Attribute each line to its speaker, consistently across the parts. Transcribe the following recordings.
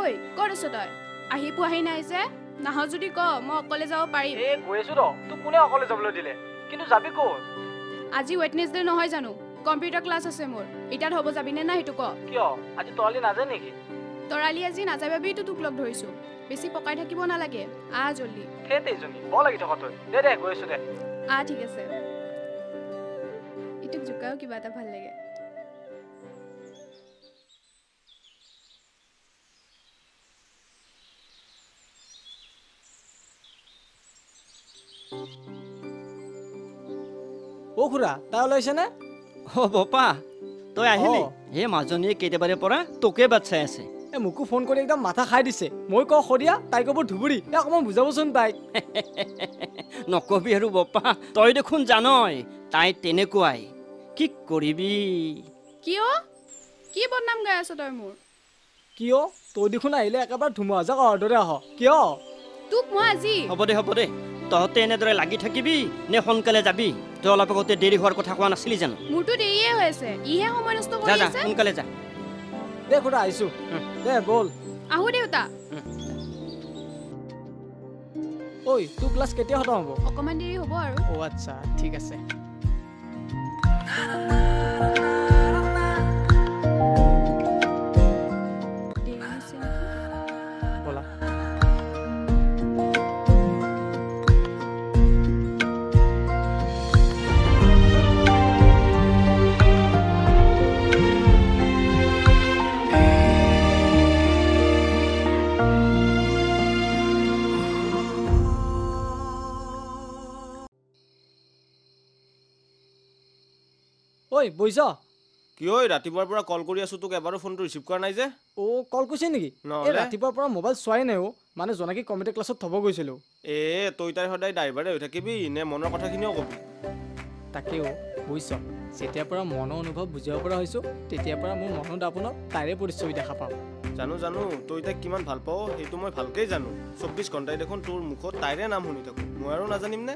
Speaker 1: ঐ ক'ত আছ তই আহি পোৱাহি নাই যে নাহ যদি ক মই অকলে যাব পাৰিম
Speaker 2: এ গৈ আছো ৰ তোক কোনে অকলে যাবলৈ দিলে কিন্তু যাবি ক'ত
Speaker 1: আজি ৱেডনেছডে নহয় জানো কম্পিউটাৰ ক্লাছ আছে মোৰ ইটাত হ'ব যাবি নে না সেইটো ক
Speaker 2: কিয় আজি তৰালি নাযায় নেকি
Speaker 1: তৰালি আজি নাযায় বাবেইতো তোক লগ ধৰিছো বেছি পকাই থাকিব নালাগে জল্দি
Speaker 2: সেইজনী বৰ লাগি থকা তই দে গৈ আছো দে
Speaker 1: ঠিক আছে ইটোক জোকাও কিবা এটা ভাল লাগে
Speaker 3: ও খুৰা তাই ওলাইছে নে
Speaker 4: বপা তই আহিলি হে মাজনীয়ে কেতিয়াবাৰে পৰা তোকে বাট চাই আছে
Speaker 3: মোকো ফোন কৰি একদম মাথা খাই দিছে মই কওঁ সৰিয়া তাই ক'ব ধুবুৰী অকণমান বুজাবচোন তাইক
Speaker 4: নকবি আৰু বপা তই দেখোন জানই তাই তেনেকুৱাই কি কৰিবি
Speaker 1: কিয় কি বদনাম গাই আছ তই মোৰ
Speaker 3: কিয় তই দেখোন আহিলে একেবাৰে ধুমুহা জাক অৰ্ডৰে আহ কিয়
Speaker 1: তোক মই আজি
Speaker 4: হ'ব দে তহঁতে এনেদৰে লাগি থাকিবি নে সোনকালে যাবি তই অলপ আগতে দেৰি হোৱাৰ কথা কোৱা নাছিলি জানো
Speaker 1: মোৰতো দেৰিয়ে হৈ আছে ইহে সময় নষ্ট কৰি আছে
Speaker 4: সোনকালে যা
Speaker 3: দে খুৰা আহিছো দে বল
Speaker 1: আহো দেউতা
Speaker 3: ঐ তোৰ ক্লাছ কেতিয়া খতম হ'ব
Speaker 1: অকমান দেৰি হ'ব আৰু
Speaker 3: আচ্ছা ঠিক আছে বলা ঐ বইছ
Speaker 5: কি ঐ ৰাতিপুৱাৰ পৰা কল কৰি আছো তোক এবাৰো ফোনটো ৰিচিভ কৰা নাই যে
Speaker 3: কল কৰিছে নেকি এই ৰাতিপুৱাৰ পৰা মোবাইল চোৱাই নাই মানে জনাকি কম্পিউটাৰ ক্লাছত থ'ব গৈছিলোঁ
Speaker 5: তই তাই সদায় ড্ৰাইভাৰে হৈ থাকিবি নে মনৰ কথাখিনিও কবি
Speaker 3: তাকেও বুজিছ যেতিয়াৰ পৰা মনৰ অনুভৱ বুজিব পৰা হৈছোঁ তেতিয়াৰ পৰা মোৰ মনত আপোনাক তাইৰে পৰিচয় দেখা পাওঁ
Speaker 5: জানো তই তাইক কিমান ভাল পাওঁ সেইটো মই ভালকেই জানো 24 ঘণ্টাই দেখোন তোৰ মুখত তাইৰে নাম শুনি থাকোঁ মই আৰু নাজানিম নে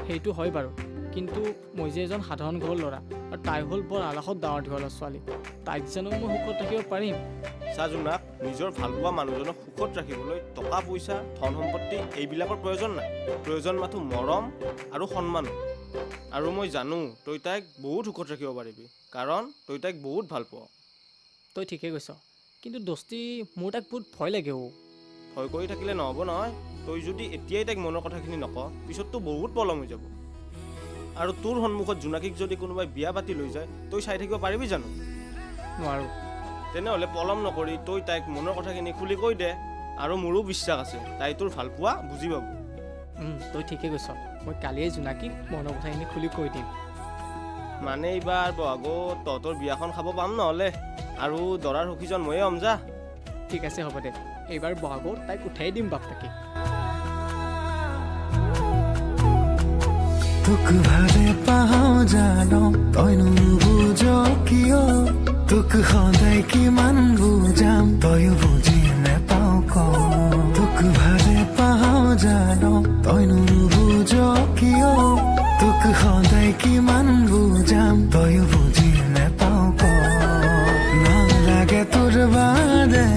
Speaker 3: সেইটো হয় বাৰু কিন্তু মই যে এজন সাধাৰণ ঘৰৰ ল'ৰা আৰু তাই হ'ল বৰ আলাসত ডাঙৰ দীঘলৰ ছোৱালী তাইক জানো মই সুখত ৰাখিব পাৰিম
Speaker 5: চাজোনাক নিজৰ ভালপোৱা মানুহজনক সুখত ৰাখিবলৈ টকা পইচা ধন সম্পত্তি এইবিলাকৰ প্ৰয়োজন নাই প্ৰয়োজন মাথো মৰম আৰু সন্মান আৰু মই জানো তই তাইক বহুত সুখত ৰাখিব পাৰিবি কাৰণ তই তাইক বহুত ভাল পাৱ
Speaker 3: তই ঠিকেই কৈছ কিন্তু দোস্তি মোৰ তাইক বহুত ভয় লাগে
Speaker 5: ভয় কৰি থাকিলে নহ'ব নহয় তই যদি এতিয়াই তাইক মনৰ কথাখিনি নকওঁ পিছততো বহুত পলম হৈ যাব আৰু তোৰ সন্মুখত জোনাকীক যদি কোনোবাই বিয়া পাতি লৈ যায় তই চাই থাকিব পাৰিবি জানো
Speaker 3: নোৱাৰো
Speaker 5: তেনেহ'লে পলম নকৰি তই তাইক মনৰ কথাখিনি খুলি কৈ দে আৰু মোৰো বিশ্বাস আছে তাই তোৰ ভাল পোৱা বুজি পাব
Speaker 3: তই ঠিকেই কৈছ মই কালিয়ে জোনাকীক মনৰ কথাখিনি খুলি কৈ দিম
Speaker 5: মানে এইবাৰ বহাগত তহঁতৰ বিয়াখন খাব পাম নহ'লে আৰু দৰাৰ সখীজন ময়ে হ'ম যা
Speaker 3: ঠিক আছে হ'ব দে এইবাৰ বহাগত তাইক উঠাই দিম বাপেকে
Speaker 6: তোক ভালে পাওঁ জানো তই নুবুজ কিয় তোক সদায় কিমান বুজাম তয়ো বুজি নেপাওঁ ক তোক ভালে পাওঁ জানো তই নুবুজ কিয় তোক সদায় কিমান বুজাম তয়ো বুজি নেপাওঁ ক নালাগে তোৰ বাদে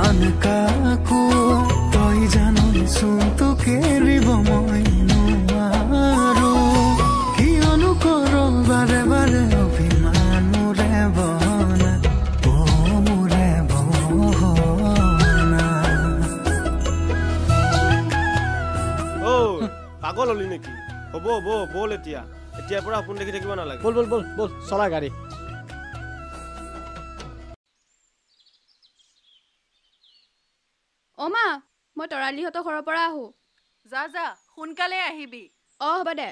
Speaker 6: আন কাকো তই জানচোন তোক এৰিব মই
Speaker 5: পাগল হলি নেকি হ'ব বল এতিয়াৰ পৰা সপোন দেখি থাকিব নালাগে
Speaker 3: বল চলা গাড়ী
Speaker 1: মা মই তৰালিহঁতৰ ঘৰৰ পৰা আহোঁ
Speaker 7: যা সোনকালে আহিবি
Speaker 1: হ'ব দে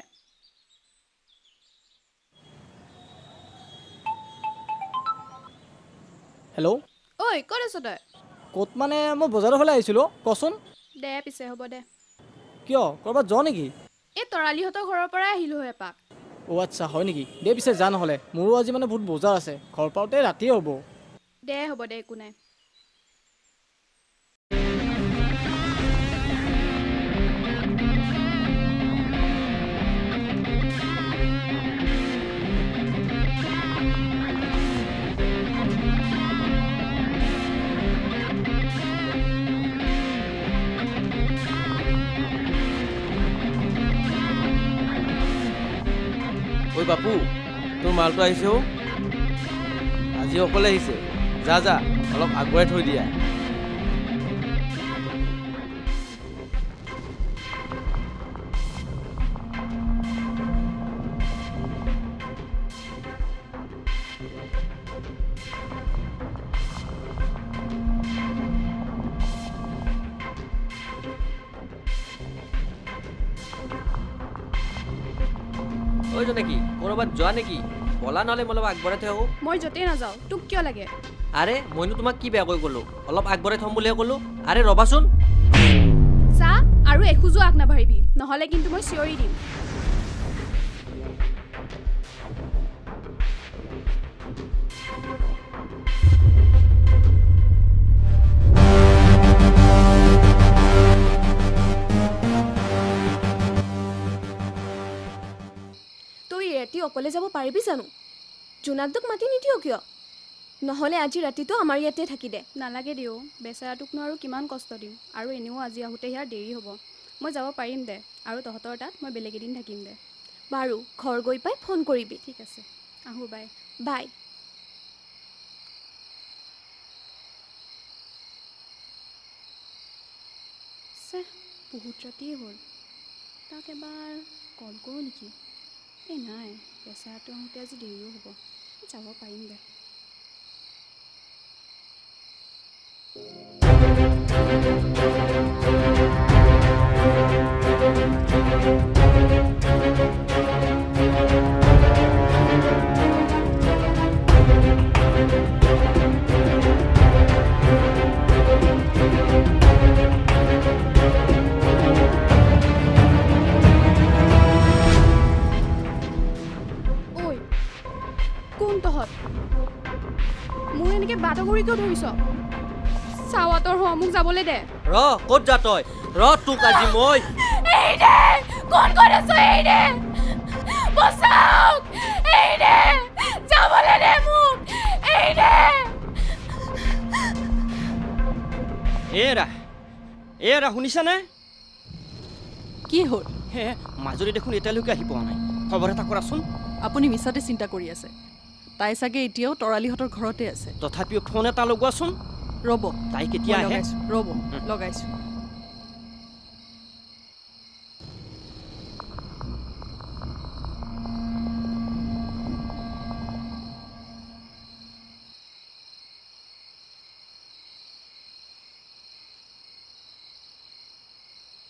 Speaker 3: হেল্ল'
Speaker 1: ঐ ক'ত আছ তই
Speaker 3: ক'ত মানে মই বজাৰৰ ফালে আহিছিলোঁ কচোন
Speaker 1: দে পিছে হ'ব দে
Speaker 3: কিয় ক'ৰবাত যাওঁ নেকি
Speaker 1: এই তৰালিহঁতৰ ঘৰৰ পৰাই আহিলোঁ এপাক
Speaker 3: আচ্ছা হয় নেকি দে পিছে যা নহ'লে মোৰো আজি মানে বহুত বজাৰ আছে ঘৰ পাওঁতে ৰাতিয়ে হ'ব
Speaker 1: দে একো নাই
Speaker 2: বাপু তোৰ মালটো আহিছে অ' আজি অকলে আহিছে যা যা অলপ আগুৱাই থৈ দিয়া ঐ নেকি ক'ৰবাত যোৱা নেকি বলা নহ'লে মই অলপ আগবঢ়াই থৈ আহোঁ
Speaker 1: মই য'তেই নাযাওঁ তোক কিয় লাগে
Speaker 2: আৰে মইনো তোমাক কি বেয়াকৈ ক'লোঁ অলপ আগবঢ়াই থ'ম বুলিহে ক'লোঁ আৰে ৰ'বাচোন
Speaker 1: চা আৰু এখোজো আগ নাবাঢ়িবি নহ'লে কিন্তু মই চিঞৰি দিম
Speaker 8: ৰাতি অকলে যাব পাৰিবি জানো জোনাকটোক মাতি নিদিয় কিয় নহ'লে আজি ৰাতিটো আমাৰ ইয়াতে থাকি দে
Speaker 1: নালাগে দিও বেচেৰাটোকনো আৰু কিমান কষ্ট দিম আৰু এনেও আজি আহোঁতে ইয়াৰ দেৰি হ'ব মই যাব পাৰিম দে আৰু তহঁতৰ তাত মই বেলেগ এদিন থাকিম দে
Speaker 8: বাৰু ঘৰ গৈ পাই ফোন কৰিবি
Speaker 1: ঠিক আছে আহোঁ বাই
Speaker 8: বাই
Speaker 1: বহুত ৰাতিয়ে হ'ল তাক এবাৰ কল কৰোঁ নেকি এই নাই বেচেৰাটো আহোঁতে আজি দেৰিও হ'ব যাব পাৰিম দে মোৰ এনেকৈ বাটগুৰি কিয় ধৰিছ চাৱাতৰ হ মোক যাবলৈ দে
Speaker 2: ৰ ক'ত যা তই ৰ তোক আজি মই
Speaker 1: এই দে কোন ক'ত আছ এই দে বচাওক এই দে যাবলৈ দে মোক এই দে
Speaker 4: এৰা শুনিছানে
Speaker 7: কি হ'ল
Speaker 4: হে মাজুলী দেখোন এতিয়ালৈকে আহি পোৱা নাই খবৰ এটা কৰাচোন
Speaker 7: আপুনি মিছাতে চিন্তা কৰি আছে তাই চাগে এতিয়াও তৰালিহঁতৰ ঘৰতে আছে
Speaker 4: তথাপিও ফোন এটা লগোৱাচোন
Speaker 7: ৰ'ব
Speaker 4: তাই কেতিয়া আহে
Speaker 7: ৰ'ব লগাইছোঁ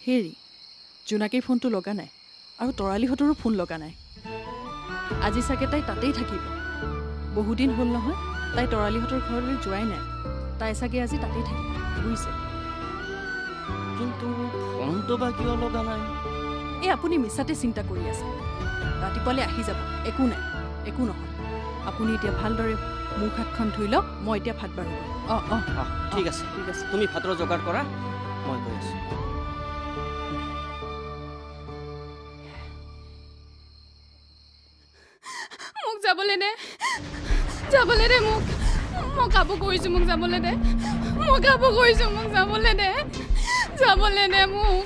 Speaker 7: হেৰি জোনাকীৰ ফোনটো লগা নাই আৰু তৰালিহঁতৰো ফোন লগা নাই আজি চাগে তাই তাতেই থাকিব বহুদিন হ'ল নহয় তাই তৰালিহঁতৰ ঘৰলৈ যোৱাই নাই তাই চাগে আজি তাতেই থাকিব বুজিছে
Speaker 4: কিন্তু ফোনটো বা কিয় লগা নাই
Speaker 7: এই আপুনি মিছাতে চিন্তা কৰি আছে ৰাতিপুৱালৈ আহি যাব একো নাই একো নহয় আপুনি এতিয়া ভালদৰে মুখ হাতখন ধুই লওক মই এতিয়া ভাত বাঢ়িব
Speaker 4: ঠিক আছে তুমি ভাতৰ যোগাৰ কৰা মই গৈ আছোঁ
Speaker 1: মোক যাবলৈ দে মোক মই কাপোৰ কৰিছোঁ মোক যাবলৈ দে মই কাপোৰ কৰিছোঁ মোক যাবলৈ দে মোক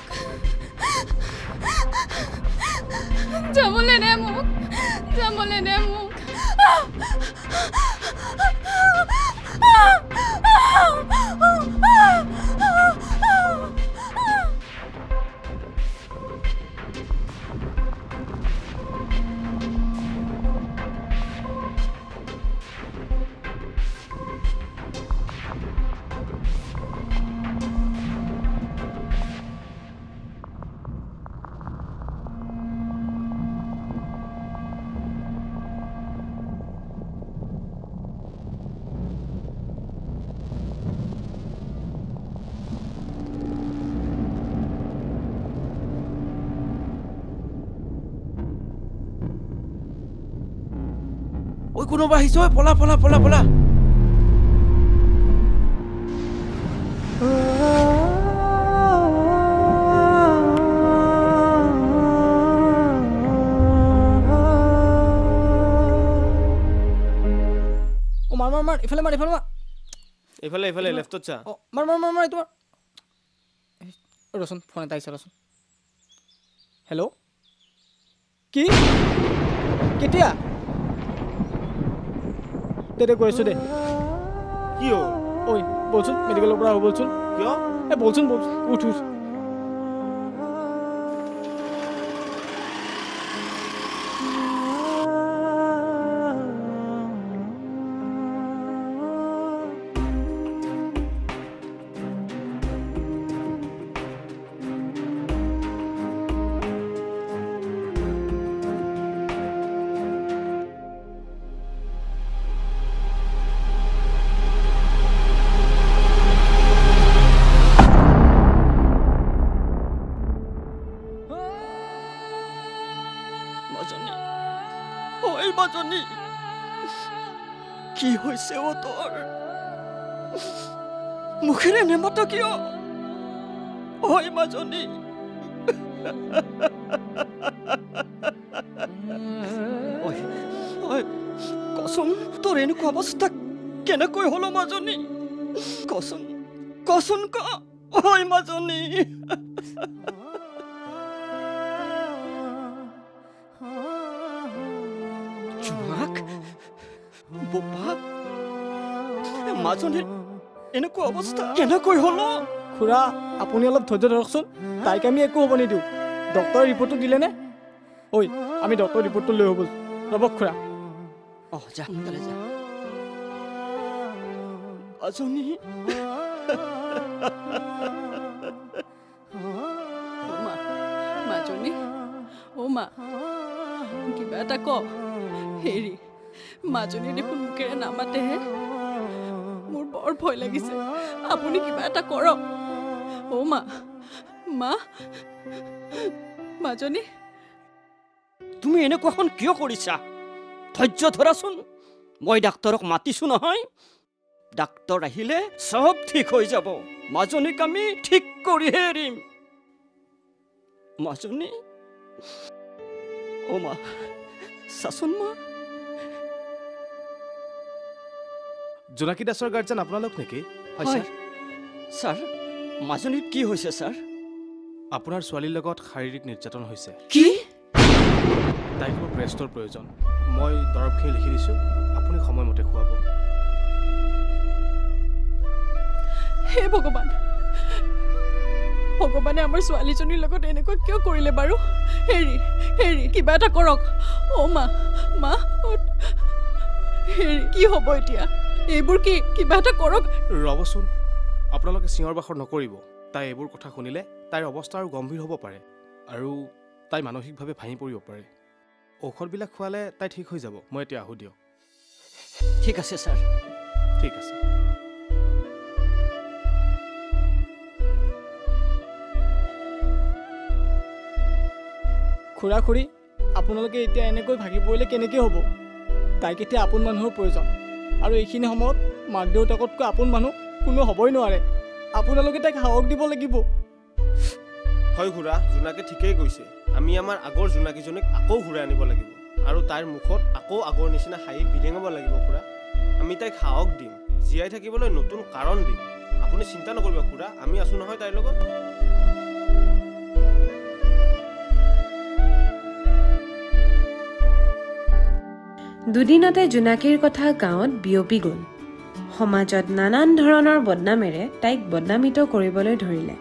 Speaker 1: যাবলৈ দে মোক
Speaker 2: ঐ কোনোবা আহিছে ঐ পলা পলা পলা পলা
Speaker 3: মাৰ ইফালে মাৰ
Speaker 5: এইফালে লেফ্টত চা
Speaker 3: মাৰ তোমাৰ ৰচোন ফোন এটা আহিছে ৰচোন হেল্ল' কি কেতিয়া দে গৈ আছোঁ দে
Speaker 5: কি হ'ল
Speaker 3: ঐ বলচোন মেডিকেলৰ পৰা আহোঁ বলচোন
Speaker 5: কিয়
Speaker 3: বলচোন উঠ উঠ
Speaker 4: মাজনী কি হৈছে ও তোৰ মুখেৰে নেমাত কিয় ঐ মাজনী কচোন তোৰ এনেকুৱা অৱস্থা কেনেকৈ হল মাজনী কচোন কচোন ক ঐ মাজনী মাজনীৰ এনেকুৱা অৱস্থা কেনেকৈ হল
Speaker 3: খুৰা আপুনি অলপ ধৈৰ্য ধৰকচোন তাইক আমি একো হ'ব নিদিওঁ ডক্টৰৰ ৰিপৰ্টটো দিলেনে ঐ আমি ডক্টৰৰ ৰিপৰ্টটো লৈ হ'ব ৰ'ব খুৰা
Speaker 4: যা সোনকালে যা মাজনী
Speaker 7: মাজনী মা কিবা এটা ক হেৰি মাজনী দেখোন মুখেৰে নামাতেহে মোৰ বৰ ভয় লাগিছে আপুনি কিবা এটা কৰক মা মাজনী
Speaker 4: তুমি এনেকুৱাখন কিয় কৰিছা ধৈৰ্য ধৰাচোন মই ডাক্তৰক মাতিছো নহয় ডাক্তৰ আহিলে সব ঠিক হৈ যাব মাজনীক আমি ঠিক কৰিহে এৰিম মাজনী মা চাচোন মা
Speaker 5: জোনাকী দাসৰ গাৰ্জেন আপোনালোক নেকি
Speaker 4: হয় ছাৰ মাজনীৰ কি হৈছে ছাৰ
Speaker 5: আপোনাৰ ছোৱালীৰ লগত শাৰীৰিক নিৰ্যাতন হৈছে
Speaker 4: কি
Speaker 5: তাইক মোৰ ব্ৰেষ্টৰ প্ৰয়োজন মই দৰৱখিনি লিখি দিছোঁ আপুনি সময়মতে খুৱাব
Speaker 7: হে ভগৱানে আমাৰ ছোৱালীজনীৰ লগত এনেকুৱা কিয় কৰিলে বাৰু হেৰি কিবা এটা কৰক মা হেৰি কি হ'ব এতিয়া এইবোৰ কি কিবা এটা কৰক
Speaker 5: ৰ'বচোন আপোনালোকে চিঞৰ বাখৰ নকৰিব তাই এইবোৰ কথা শুনিলে তাইৰ অৱস্থা আৰু গম্ভীৰ হ'ব পাৰে আৰু তাই মানসিকভাৱে ভাঙি পৰিব পাৰে ঔষধবিলাক খোৱালে তাই ঠিক হৈ যাব মই এতিয়া আহোঁ দিয়ক
Speaker 4: ঠিক আছে ছাৰ
Speaker 5: ঠিক আছে
Speaker 3: খুৰা খুৰী আপোনালোকে এতিয়া এনেকৈ ভাগি পৰিলে কেনেকৈ হ'ব তাইক এতিয়া আপোন মানুহৰ প্ৰয়োজন আৰু এইখিনি সময়ত মাক দেউতাকতকৈ আপোন মানুহ কোনো হ'বই নোৱাৰে আপোনালোকে তাইক সাহস দিব লাগিব
Speaker 5: হয় খুৰা জোনাকে ঠিকেই কৈছে আমি আমাৰ আগৰ জোনাকীজনীক আকৌ ঘূৰাই আনিব লাগিব আৰু তাইৰ মুখত আকৌ আগৰ নিচিনা হাঁহি বিৰিঙাব লাগিব খুৰা আমি তাইক সাহস দিম জীয়াই থাকিবলৈ নতুন কাৰণ দিম আপুনি চিন্তা নকৰিব খুৰা আমি আছো নহয় তাইৰ লগত
Speaker 9: দুদিনতে জোনাকীৰ কথা গাঁৱত বিয়পি গ'ল সমাজত নানান ধৰণৰ বদনামেৰে তাইক বদনামিত কৰিবলৈ ধৰিলে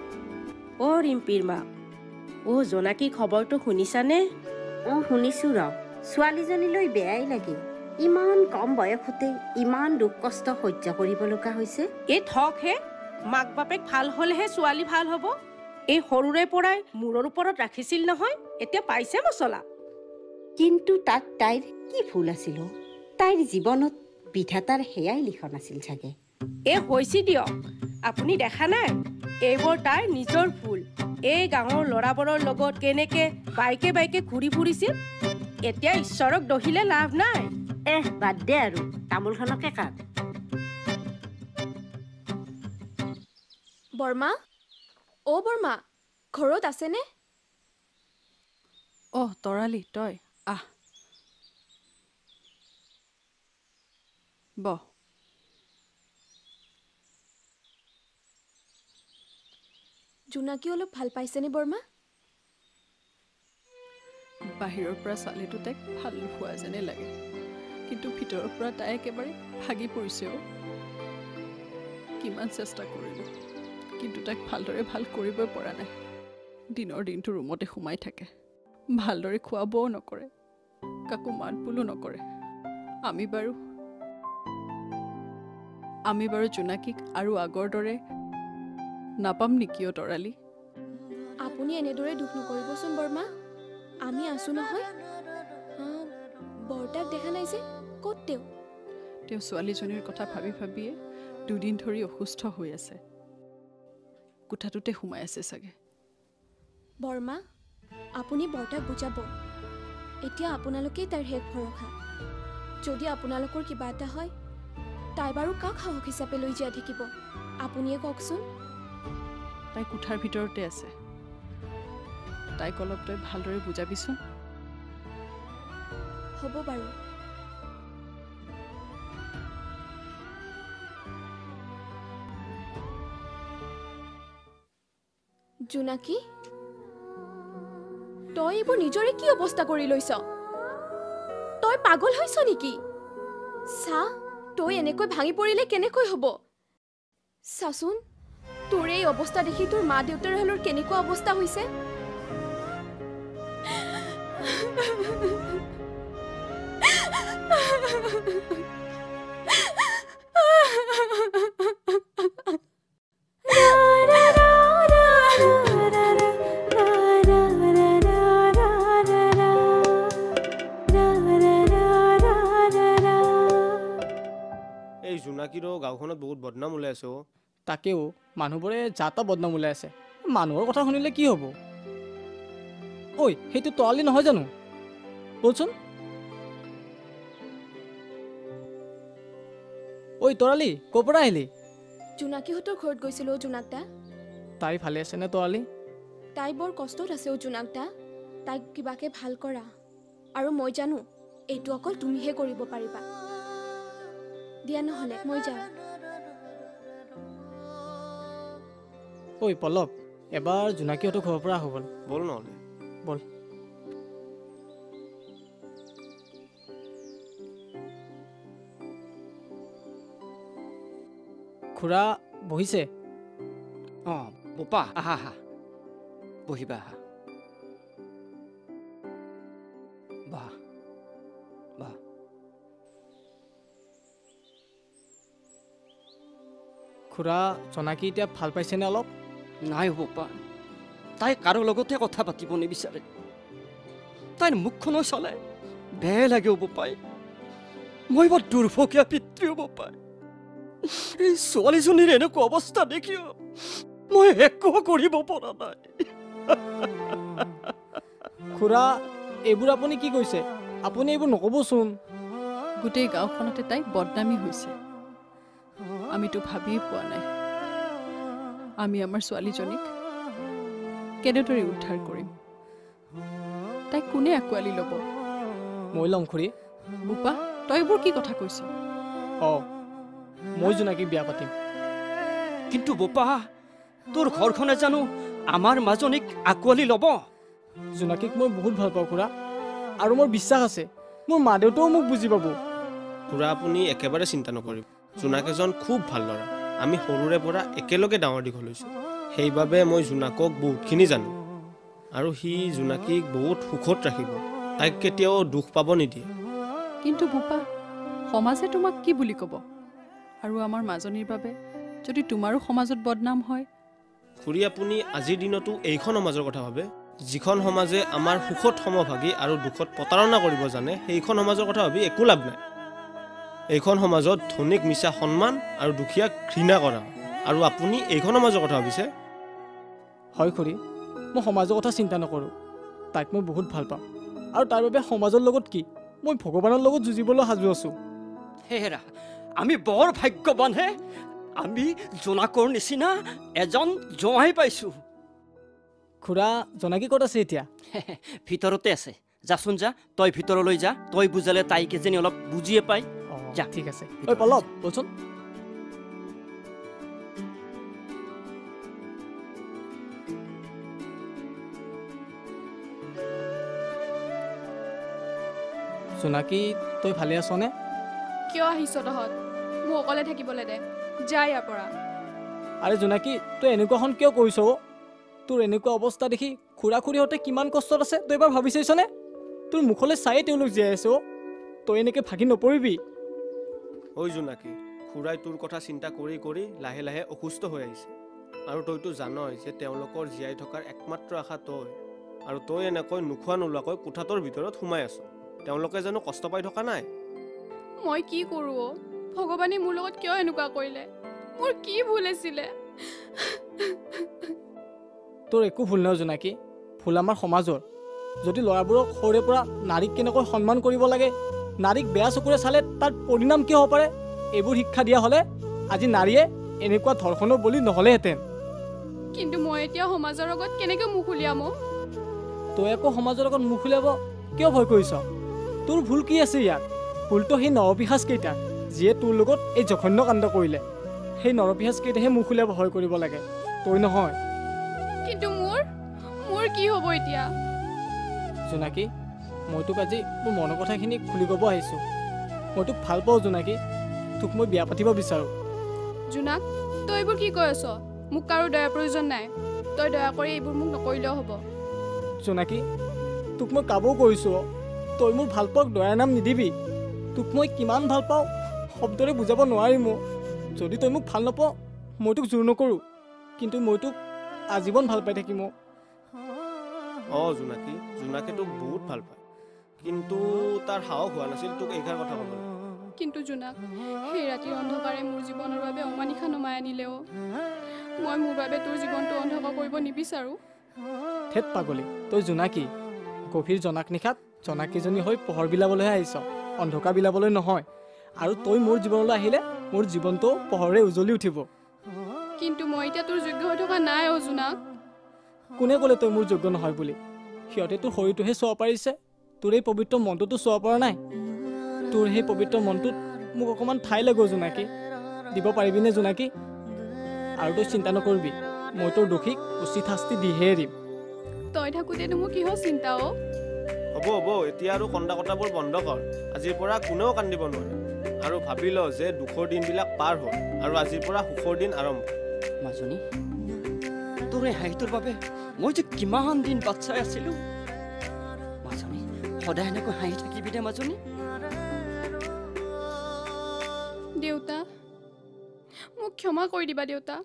Speaker 10: ৰিম্পিৰ মা জোনাকী খবৰটো শুনিছানে
Speaker 11: শুনিছো ৰ ছোৱালীজনীলৈ বেয়াই লাগে ইমান কম বয়সতে ইমান দুখ কষ্ট সহ্য কৰিব লগা হৈছে
Speaker 10: এই ঠকহে মাক বাপেক ভাল হ'লেহে ছোৱালী ভাল হ'ব এই সৰুৰে পৰাই মূৰৰ ওপৰত ৰাখিছিল নহয় এতিয়া পাইছে মছলা
Speaker 11: কিন্তু তাত তাইৰ কি ভুল আছিল তাইৰ জীৱনত বিধাতাৰ সেয়াই লিখন আছিল চাগে
Speaker 10: হৈছে দিয়ক আপুনি দেখা নাই এইবোৰ তাইৰ নিজৰ ভুল এই গাঁৱৰ ল'ৰাবোৰৰ লগত কেনেকে বাইকে ঘূৰি ফুৰিছিল এতিয়া ঈশ্বৰক দহিলে লাভ নাই
Speaker 11: বাদ দে আৰু তামোলখনকে কাট
Speaker 8: বৰ্মা বৰ্মা ঘৰত আছেনে
Speaker 7: তৰালি তই আহ বহ
Speaker 8: জোনাকী অলপ ভাল পাইছেনে বৰ্মা
Speaker 7: বাহিৰৰ পৰা চালেতো তাইক ভাল হোৱা যেনে লাগে, কিন্তু ভিতৰৰ পৰা তাই একেবাৰে ভাগি পৰিছে। কিমান চেষ্টা কৰিলোঁ, কিন্তু তাইক ভালদৰে ভাল কৰিবই পৰা নাই। দিনৰ দিনটো ৰুমতে সোমাই থাকে, ভালদৰে খোৱা বোৱাও নকৰে, কাকো মাত বোলো নকৰে। আমি বাৰু জোনাকীক আৰু আগৰ দৰে নাপাম নেকি তৰালি?
Speaker 8: আপুনি এনেদৰে দুখ নকৰিবচোন বৰমা, আমি আছো নহয়। বৰতাক দেখা নাই যে, ক'ত তেওঁ
Speaker 7: ছোৱালীজনীৰ কথা ভাবি ভাবিয়ে দুদিন ধৰি অসুস্থ হৈ আছে, কোঠাটোতে সোমাই আছে চাগে।
Speaker 8: বৰমা, আপুনি বৰতাক বুজাব, এতিয়া আপোনালোকেই তাইৰ শেষ ভৰসা। যদি আপোনালোকৰ কিবা এটা হয়, তাই বাৰু কাক সাহস হিচাপে লৈ জীয়াই থাকিব? আপুনিয়ে কওকচোন।
Speaker 7: তাই কোঠাৰ ভিতৰতে আছে, তাইক অলপ তই ভালদৰে বুজাবিচোন।
Speaker 8: হ'ব বাৰু। জোনাকী, তই এইবোৰ নিজৰে কি অৱস্থা কৰি লৈছ? তই পাগল হৈছ নেকি? চা, তই এনেকৈ ভাঙি পৰিলে কেনেকৈ হ'ব? চাচোন, তোৰ এই অৱস্থা দেখি তোৰ মা দেউতাৰ হালৰ কেনেকুৱা অৱস্থা হৈছে।
Speaker 5: এই জোনাকীৰো গাঁওখনত বহুত বদনাম ওলাই আছে।
Speaker 3: তাকেও মানুহবোৰে যাতা বদনাম ওলাই আছে। মানুহৰ কথা শুনিলে কি হ'ব? ঐ, সেইটো তৰালি নহয় জানো? বলচোন। ঐ তৰালি, ক'ৰ পৰা আহিলি?
Speaker 8: জোনাকীহঁতৰ ঘৰত গৈছিলো জোনাকদা।
Speaker 3: তাই ভালে আছে নে তৰালি?
Speaker 8: তাই বৰ কষ্টত আছে জোনাকদা। তাইক কিবাকে ভাল কৰা, আৰু মই জানো এইটো অকল তুমিহে কৰিব পাৰিবা। দিয়া নহ'লে মই যাওঁ।
Speaker 3: ঐ পল্লৱ, এবাৰ জোনাকীহঁতৰ ঘৰৰ পৰা আহো বল।
Speaker 5: বল নহ'লে
Speaker 3: বল। খুৰা বহিছে?
Speaker 4: বোপা আহা আহা, বহিবা আহা। বাহ বাহ।
Speaker 3: খুৰা, জোনাকী এতিয়া ভাল পাইছেনে অলপ?
Speaker 4: নাই বোপা, তাই কাৰো লগতে কথা পাতিব নিবিচাৰে। তাইৰ মুখখনো চালে বেয়া লাগে বোপাই। মই বৰ দুৰ্ভগীয়া পিতৃ বোপাই। এই ছোৱালীজনীৰ এনেকুৱা অৱস্থা দেখিও মই একো কৰিব পৰা নাই।
Speaker 3: খুৰা, এইবোৰ আপুনি কি কৈছে? আপুনি এইবোৰ নক'বচোন।
Speaker 7: গোটেই গাঁওখনতে তাই বদনামী হৈছে, আমিতো ভাবিয়ে পোৱা নাই আমি আমাৰ ছোৱালীজনীক কেনেদৰে উদ্ধাৰ কৰিম। তাইক কোনে আঁকোৱালি ল'ব?
Speaker 3: মই ল'ম খুৰী।
Speaker 7: বোপা, তই এইবোৰ কি কথা কৈছ?
Speaker 3: মই জোনাকীক বিয়া পাতিম।
Speaker 4: কিন্তু বোপা, তোৰ ঘৰখনে জানো আমাৰ মাজনীক আঁকোৱালি ল'ব?
Speaker 3: জোনাকীক মই বহুত ভাল পাওঁ খুৰা, আৰু মোৰ বিশ্বাস আছে মোৰ মা দেউতাও মোক বুজি পাব।
Speaker 5: খুৰা, আপুনি একেবাৰে চিন্তা নকৰিব। জোনাক এজন খুব ভাল ল'ৰা। আমি সৰুৰে পৰা একেলগে ডাঙৰ দীঘল হৈছোঁ। সেইবাবে মই জোনাকক বহুতখিনি জানো, আৰু সি জোনাকীক বহুত সুখত ৰাখিব। তাইক কেতিয়াও দুখ পাব নিদিয়ে।
Speaker 7: কিন্তু বোপা, সমাজে তোমাক কি বুলি ক'ব? আৰু আমাৰ মাজনীৰ বাবে যদি তোমাৰো সমাজত বদনাম হয়?
Speaker 5: খুৰী, আপুনি আজিৰ দিনতো এইখন সমাজৰ কথা ভাবে। যিখন সমাজে আমাৰ সুখত সমভাগী আৰু দুখত প্ৰতাৰণা কৰিব জানে, সেইখন সমাজৰ কথা ভাবি একো লাভ নাই। এইখন সমাজত ধনীক মিছা সন্মান আৰু দুখীয়াক ঘৃণা কৰা, আৰু আপুনি এইখন সমাজৰ কথা ভাবিছে?
Speaker 3: হয় খুৰী, মই সমাজৰ কথা চিন্তা নকৰোঁ। তাইক মই বহুত ভাল পাওঁ, আৰু তাৰ বাবে সমাজৰ লগত কি, মই ভগৱানৰ লগত যুঁজিবলৈ সাজু আছোঁ।
Speaker 4: হেৰা, আমি বৰ ভাগ্যৱানহে। আমি জোনাকৰ নিচিনা এজন জোঁৱাই পাইছোঁ।
Speaker 3: খুৰা, জোনাকী ক'ত আছে এতিয়া?
Speaker 4: ভিতৰতে আছে। যাচোন যা, তই ভিতৰলৈ যা। তই বুজালে তাই কেইজনী অলপ বুজিয়ে পাই। যা।
Speaker 3: ঠিক আছে। ঐ পল্লৱ, বলচোন। জোনাকী তই ভালে আছনে?
Speaker 1: কিয় আহিছ তহঁত? মোক অকলে থাকিবলৈ দে, যা ইয়াৰ পৰা।
Speaker 3: আৰে জোনাকী তই এনেকুৱাখন কিয় কৰিছ? তোৰ এনেকুৱা অৱস্থা দেখি খুৰা খুৰীহঁতে কিমান কষ্টত আছে তই এবাৰ ভাবি চাইছনে? তোৰ মুখলৈ চায়ে তেওঁলোক জীয়াই আছে। তই এনেকৈ ভাগি নপৰিবি।
Speaker 5: ঐ জোনাকী, খুৰাই তোৰ কথা চিন্তা কৰি কৰি লাহে লাহে অসুস্থ হৈ আহিছে। আৰু তইতো জানই যে তেওঁলোকৰ জীয়াই থকাৰ একমাত্ৰ আশা তই। আৰু তই এনেকৈ নোখোৱা নোলোৱাকৈ কোঠাটোৰ ভিতৰত সোমাই আছ। তেওঁলোকে জানো কষ্ট পাই থকা নাই?
Speaker 1: মই কি কৰোঁ? ভগৱানে মোৰ লগত কিয় এনেকুৱা কৰিলে? মোৰ কি ভুল আছিলে?
Speaker 3: তোৰ একো ভুল নহয় জোনাকী, ভুল আমাৰ সমাজৰ। যদি ল'ৰাবোৰক সৰুৰে পৰা নাৰীক কেনেকৈ সন্মান কৰিব লাগে, নাৰীক বেয়া চকুৰে চালে তাৰ পৰিণাম কি হ'ব পাৰে, এইবোৰ শিক্ষা দিয়া হ'লে আজি নাৰীয়ে এনেকুৱা ধৰ্ষণৰ বলি নহ'লেহেঁতেন।
Speaker 1: কিন্তু মই এতিয়া সমাজৰ আগত কেনেকৈ মুখ উলিয়াম?
Speaker 3: তই আকৌ সমাজৰ আগত মুখ উলিয়াব কিয় ভয় কৰিছ? তোৰ ভুল কি আছে ইয়াত? ভুলটো সেই নৰপিশাচকেইটা যিয়ে তোৰ লগত এই জঘন্য কাণ্ড কৰিলে। সেই নৰপিশাচকেইটাহে মুখ উলিয়াব ভয় কৰিব লাগে, তই নহয়।
Speaker 1: কিন্তু মোৰ কি হ'ব এতিয়া?
Speaker 3: জোনাকী, মই তোক আজি মোৰ মনৰ কথাখিনি খুলি ক'ব আহিছোঁ। মই তোক ভাল পাওঁ জোনাকী, তোক মই বিয়া পাতিব বিচাৰোঁ।
Speaker 1: জোনাক, তই এইবোৰ কি কৈ আছ? মোক কাৰো দয়াৰ প্ৰয়োজন নাই। তই দয়া কৰি এইবোৰ মোক নকৰিলেও হ'ব।
Speaker 3: জোনাকী, তোক মই কাবও কৰিছোঁ। তই মোৰ ভাল পাওক দয়াৰ নাম নিদিবি। তোক মই কিমান ভাল পাওঁ শব্দৰে বুজাব নোৱাৰিম। যদি তই মোক ভাল নাপাওঁ মই তোক জোৰ নকৰোঁ, কিন্তু মই তোক আজীৱন ভাল পাই থাকিম।
Speaker 5: জোনাকী, জোনাকে তোক বহুত ভাল পায়, কিন্তু তাৰ সাহস হোৱা নাছিল তোক এইষাৰ কথা ক'বলৈ।
Speaker 1: কিন্তু জোনাক, সেই ৰাতিৰ অন্ধকাৰে মোৰ জীৱনৰ বাবে অমানিশা নমাই আনিলেও মই মোৰ বাবে তোৰ জীৱনটো অন্ধকাৰ কৰিব নিবিচাৰোঁ।
Speaker 3: থেত পাগলী, তই জোনাকী। গভীৰ জনাক নিশাত জনাকীজনী হৈ পোহৰ বিলাবলৈহে আহিছ, অন্ধকাৰ বিলাবলৈ নহয়। আৰু তই মোৰ জীৱনলৈ আহিলে মোৰ জীৱনটো পোহৰে উজ্বলি উঠিব।
Speaker 1: কিন্তু মই এতিয়া তোৰ যোগ্য হৈ থকা নাই। জোনাক,
Speaker 3: কোনে ক'লে তই মোৰ যোগ্য নহয় বুলি? সিহঁতে তোৰ শৰীৰটোহে চোৱা পাৰিছে, তোৰ এই পবিত্ৰ মনটোতো চোৱা পৰা নাই। তোৰ সেই পবিত্ৰ মনটোত মোক অকণমান ঠাই লাগো জোনাকী, দিব পাৰিবিনে জোনাকী? আৰু তই চিন্তা নকৰিবি, মই তোৰ দোষীক উচিত শাস্তি দিহে এৰিম।
Speaker 1: তই থাকোঁতেনো মোৰ কিহৰ চিন্তা?
Speaker 5: হ'ব, এতিয়া আৰু কন্দা কটাবোৰ বন্ধ কৰ। আজিৰ পৰা কোনেও কান্দিব নোৱাৰে। আৰু ভাবি ল যে দুখৰ দিনবিলাক পাৰ হ'ল আৰু আজিৰ পৰা সুখৰ দিন আৰম্ভ।
Speaker 4: মাজনী, তোৰ এই হাঁহিটোৰ বাবে মই যে কিমান দিন বাট চাই আছিলো। মাজনী, সদায় এনেকৈ হাঁহি থাকিবি দে মাজনী।
Speaker 1: দেউতা, মোক ক্ষমা কৰি দিবা দেউতা।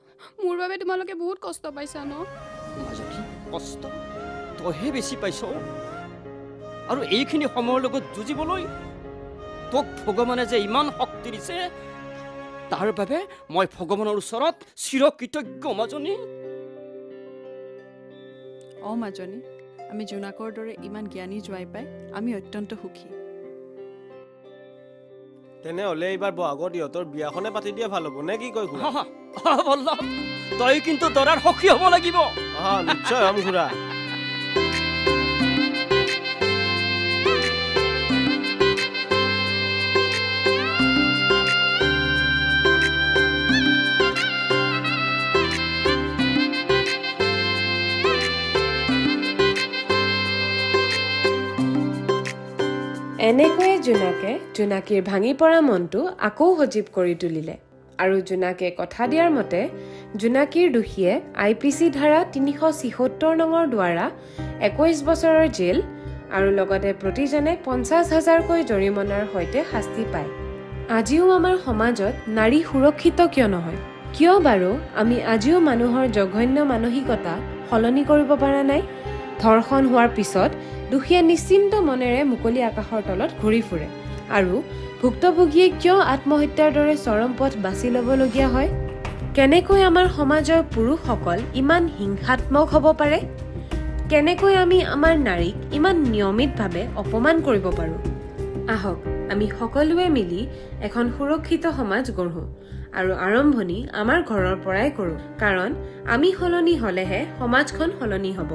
Speaker 1: মোৰ বাবে তোমালোকে বহুত কষ্ট পাইছা ন?
Speaker 4: মাজনী, কষ্ট তইহে বেছি পাইছ। আৰু এইখিনি সময়ৰ লগত যুঁজিবলৈ তোক ভগৱানে যে ইমান শক্তি দিছে, তাৰ বাবে মই ভগৱানৰ ওচৰত চিৰকৃতজ্ঞ মাজনী।
Speaker 7: মাজনী, আমি জোনাকৰ দৰে ইমান জ্ঞানী জোৱাই পাই আমি অত্যন্ত সুখী।
Speaker 5: তেনেহ'লে এইবাৰ বহাগত ইহঁতৰ বিয়াখনে পাতি দিয়া ভাল হ'ব নে কি কয় খুৰা?
Speaker 4: বল্লভ, তই কিন্তু দৰাৰ সখী হ'ব লাগিব।
Speaker 5: নিশ্চয় হ'ম খুৰা।
Speaker 9: এনেকৈয়ে জোনাকে জোনাকীৰ ভাঙি পৰা মনটো আকৌ সজীৱ কৰি তুলিলে। আৰু জোনাকে কথা দিয়াৰ মতে জোনাকীৰ দোষীয়ে IPC ধাৰা 376 নঙৰ দ্বাৰা 21 বছৰৰ জেল আৰু লগতে প্ৰতিজনে 50,000কৈ জৰিমনাৰ সৈতে শাস্তি পায়। আজিও আমাৰ সমাজত নাৰী সুৰক্ষিত কিয় নহয়? কিয় বাৰু আমি আজিও মানুহৰ জঘন্য মানসিকতা সলনি কৰিব পৰা নাই? ধৰ্ষণ হোৱাৰ পিছত দোষীয়ে নিশ্চিন্ত মনেৰে মুকলি আকাশৰ তলত ঘূৰি ফুৰে, আৰু ভুক্তভোগীয়ে কিয় আত্মহত্যাৰ দৰে চৰম পথ বাছি ল'বলগীয়া হয়? কেনেকৈ আমাৰ সমাজৰ পুৰুষসকল ইমান হিংসাত্মক হ'ব পাৰে? কেনেকৈ আমি আমাৰ নাৰীক ইমান নিয়মিতভাৱে অপমান কৰিব পাৰোঁ? আহক আমি সকলোৱে মিলি এখন সুৰক্ষিত সমাজ গঢ়োঁ, আৰু আৰম্ভণি আমাৰ ঘৰৰ পৰাই কৰোঁ, কাৰণ আমি সলনি হ'লেহে সমাজখন সলনি হ'ব।